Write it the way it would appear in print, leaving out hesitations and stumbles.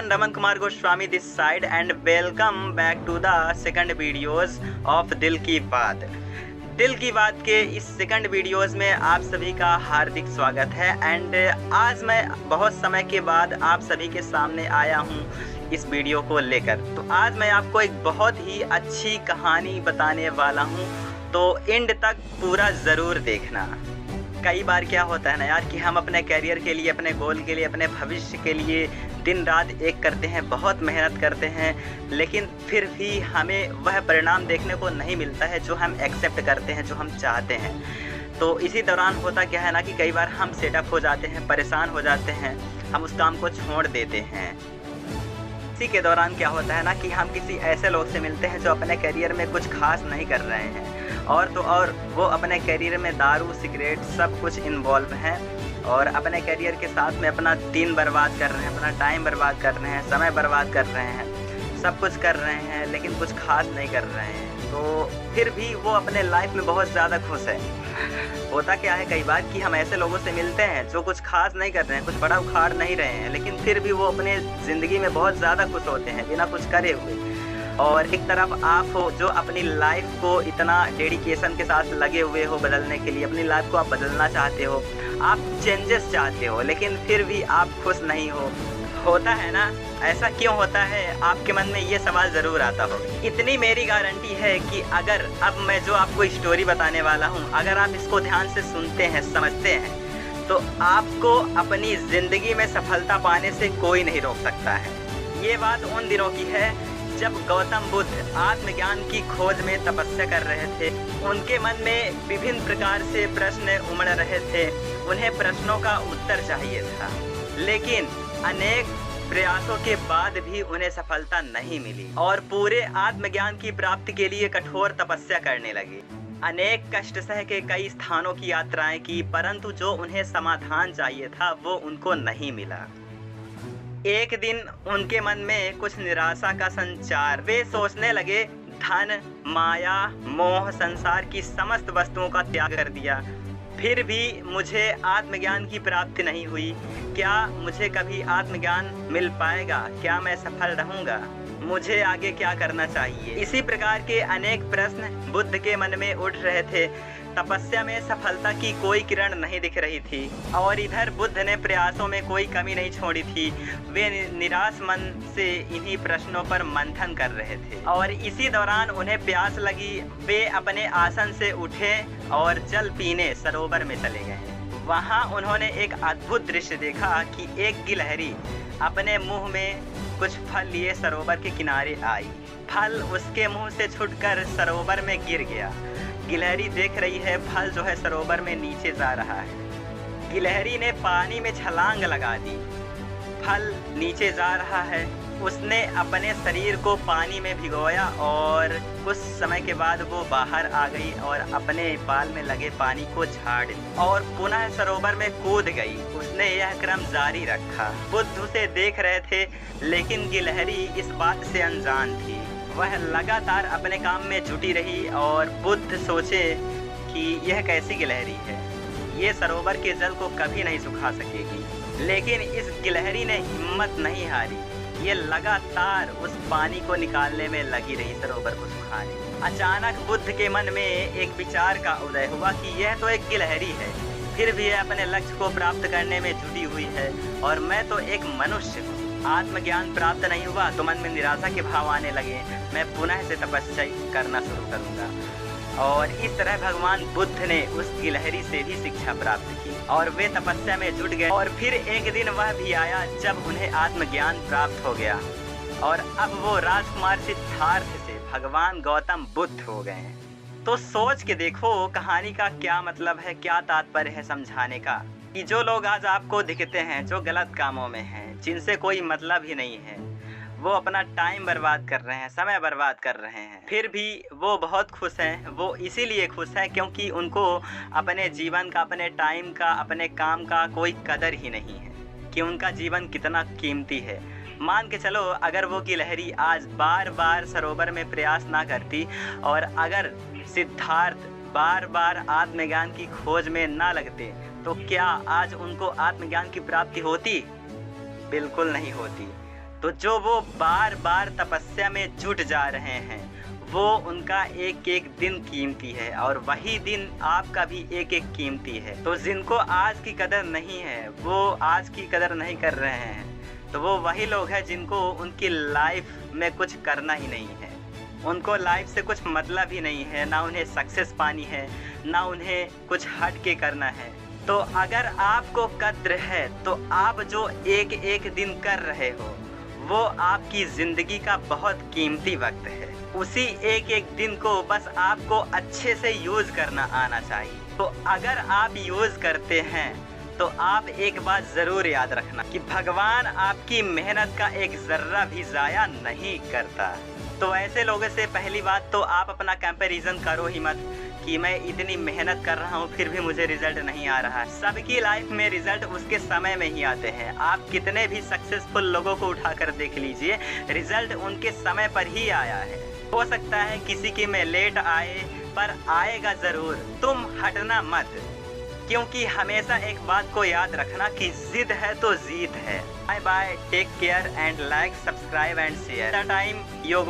everyone, Raman Kumar Goswami this side and welcome back to the second videos of दिल की बात। दिल की बात के इस सेकंड वीडियोस में आप सभी का हार्दिक स्वागत है। एंड आज मैं बहुत समय के बाद आप सभी के सामने आया हूँ इस वीडियो को लेकर। तो आज मैं आपको एक बहुत ही अच्छी कहानी बताने वाला हूँ, तो एंड तक पूरा ज़रूर देखना। कई बार क्या होता है ना यार कि हम अपने करियर के लिए, अपने गोल के लिए, अपने भविष्य के लिए दिन रात एक करते हैं, बहुत मेहनत करते हैं, लेकिन फिर भी हमें वह परिणाम देखने को नहीं मिलता है जो हम एक्सेप्ट करते हैं, जो हम चाहते हैं। तो इसी दौरान होता क्या है ना कि कई बार हम सेटअप हो जाते हैं, परेशान हो जाते हैं, हम उस काम को छोड़ देते हैं। इसी के दौरान क्या होता है ना कि हम किसी ऐसे लोग से मिलते हैं जो अपने करियर में कुछ खास नहीं कर रहे हैं, और तो और वो अपने करियर में दारू, सिगरेट सब कुछ इन्वॉल्व हैं और अपने करियर के साथ में अपना दिन बर्बाद कर रहे हैं, अपना टाइम बर्बाद कर रहे हैं, समय बर्बाद कर रहे हैं, सब कुछ कर रहे हैं लेकिन कुछ खास नहीं कर रहे हैं। तो फिर भी वो अपने लाइफ में बहुत ज़्यादा खुश है। होता क्या है कई बार कि हम ऐसे लोगों से मिलते हैं जो कुछ खास नहीं कर रहे हैं, कुछ बड़ा उखाड़ नहीं रहे हैं, लेकिन फिर भी वो अपने ज़िंदगी में बहुत ज़्यादा खुश होते हैं बिना कुछ करे हुए। और एक तरफ आप हो जो अपनी लाइफ को इतना डेडिकेशन के साथ लगे हुए हो बदलने के लिए, अपनी लाइफ को आप बदलना चाहते हो, आप चेंजेस चाहते हो, लेकिन फिर भी आप खुश नहीं हो। होता है ना, ऐसा क्यों होता है? आपके मन में ये सवाल ज़रूर आता हो। इतनी मेरी गारंटी है कि अगर अब मैं जो आपको स्टोरी बताने वाला हूँ, अगर आप इसको ध्यान से सुनते हैं, समझते हैं, तो आपको अपनी ज़िंदगी में सफलता पाने से कोई नहीं रोक सकता है। ये बात उन दिनों की है जब गौतम बुद्ध आत्मज्ञान की खोज में तपस्या कर रहे थे। उनके मन में विभिन्न प्रकार से प्रश्न उमड़ रहे थे, उन्हें प्रश्नों का उत्तर चाहिए था, लेकिन अनेक प्रयासों के बाद भी उन्हें सफलता नहीं मिली और पूरे आत्मज्ञान की प्राप्ति के लिए कठोर तपस्या करने लगे। अनेक कष्ट सह के कई स्थानों की यात्राएं की, परंतु जो उन्हें समाधान चाहिए था वो उनको नहीं मिला। एक दिन उनके मन में कुछ निराशा का संचार। वे सोचने लगे, धन, माया, मोह, संसार की समस्त वस्तुओं का त्याग कर दिया, फिर भी मुझे आत्मज्ञान की प्राप्ति नहीं हुई। क्या मुझे कभी आत्मज्ञान मिल पाएगा? क्या मैं सफल रहूँगा? मुझे आगे क्या करना चाहिए? इसी प्रकार के अनेक प्रश्न बुद्ध के मन में उठ रहे थे। तपस्या में सफलता की कोई किरण नहीं दिख रही थी और इधर बुद्ध ने प्रयासों में कोई कमी नहीं छोड़ी थी। वे निराश मन से इन्हीं प्रश्नों पर मंथन कर रहे थे और इसी दौरान उन्हें प्यास लगी। वे अपने आसन से उठे और जल पीने सरोवर में चले गए। वहाँ उन्होंने एक अद्भुत दृश्य देखा कि एक गिलहरी अपने मुंह में कुछ फल लिए सरोवर के किनारे आई। फल उसके मुंह से छूटकर सरोवर में गिर गया। गिलहरी देख रही है फल जो है सरोवर में नीचे जा रहा है। गिलहरी ने पानी में छलांग लगा दी, फल नीचे जा रहा है। उसने अपने शरीर को पानी में भिगोया और कुछ समय के बाद वो बाहर आ गई और अपने बाल में लगे पानी को झाड़ दिया और पुनः सरोवर में कूद गई। उसने यह क्रम जारी रखा। बुद्ध उसे देख रहे थे, लेकिन गिलहरी इस बात से अनजान थी। वह लगातार अपने काम में जुटी रही और बुद्ध सोचे कि यह कैसी गिलहरी है, ये सरोवर के जल को कभी नहीं सुखा सकेगी। लेकिन इस गिलहरी ने हिम्मत नहीं हारी, ये लगातार उस पानी को निकालने में लगी रही, सरोवर को सुखाने। अचानक बुद्ध के मन में एक विचार का उदय हुआ कि यह तो एक गिलहरी है, फिर भी यह अपने लक्ष्य को प्राप्त करने में जुटी हुई है और मैं तो एक मनुष्य हूँ। आत्मज्ञान प्राप्त नहीं हुआ तो मन में निराशा के भाव आने लगे। मैं पुनः से तपस्या करना शुरू करूँगा। और इस तरह भगवान बुद्ध ने उस गिलहरी से भी शिक्षा प्राप्त की और वे तपस्या में जुट गए। और फिर एक दिन वह भी आया जब उन्हें आत्मज्ञान प्राप्त हो गया और अब वो राजकुमार सिद्धार्थ से भगवान गौतम बुद्ध हो गए। तो सोच के देखो कहानी का क्या मतलब है, क्या तात्पर्य है समझाने का, कि जो लोग आज आपको दिखते हैं, जो गलत कामों में हैं, जिनसे कोई मतलब ही नहीं है, वो अपना टाइम बर्बाद कर रहे हैं, समय बर्बाद कर रहे हैं, फिर भी वो बहुत खुश हैं। वो इसीलिए खुश हैं क्योंकि उनको अपने जीवन का, अपने टाइम का, अपने काम का कोई कदर ही नहीं है कि उनका जीवन कितना कीमती है। मान के चलो अगर वो गिलहरी आज बार बार सरोवर में प्रयास ना करती और अगर सिद्धार्थ बार बार आत्मज्ञान की खोज में ना लगते, तो क्या आज उनको आत्मज्ञान की प्राप्ति होती? बिल्कुल नहीं होती। तो जो वो बार बार तपस्या में जुट जा रहे हैं, वो उनका एक एक दिन कीमती है और वही दिन आपका भी एक एक कीमती है। तो जिनको आज की कदर नहीं है, वो आज की कदर नहीं कर रहे हैं, तो वो वही लोग हैं जिनको उनकी लाइफ में कुछ करना ही नहीं है। उनको लाइफ से कुछ मतलब ही नहीं है, ना उन्हें सक्सेस पानी है, ना उन्हें कुछ हट के करना है। तो अगर आपको कद्र है तो आप जो एक एक दिन कर रहे हो, वो आपकी ज़िंदगी का बहुत कीमती वक्त है। उसी एक एक दिन को बस आपको अच्छे से यूज़ करना आना चाहिए। तो अगर आप यूज़ करते हैं तो आप एक बात ज़रूर याद रखना कि भगवान आपकी मेहनत का एक ज़र्रा भी ज़ाया नहीं करता। तो ऐसे लोगों से पहली बात तो आप अपना कंपैरिजन करो ही मत कि मैं इतनी मेहनत कर रहा हूँ फिर भी मुझे रिजल्ट नहीं आ रहा है। सबकी लाइफ में रिजल्ट उसके समय में ही आते हैं। आप कितने भी सक्सेसफुल लोगों को उठाकर देख लीजिए, रिजल्ट उनके समय पर ही आया है। हो सकता है किसी की में लेट आए, पर आएगा ज़रूर। तुम हटना मत, क्योंकि हमेशा एक बात को याद रखना कि जिद है तो जीत है। Bye bye, take care and like, subscribe and share. Time योग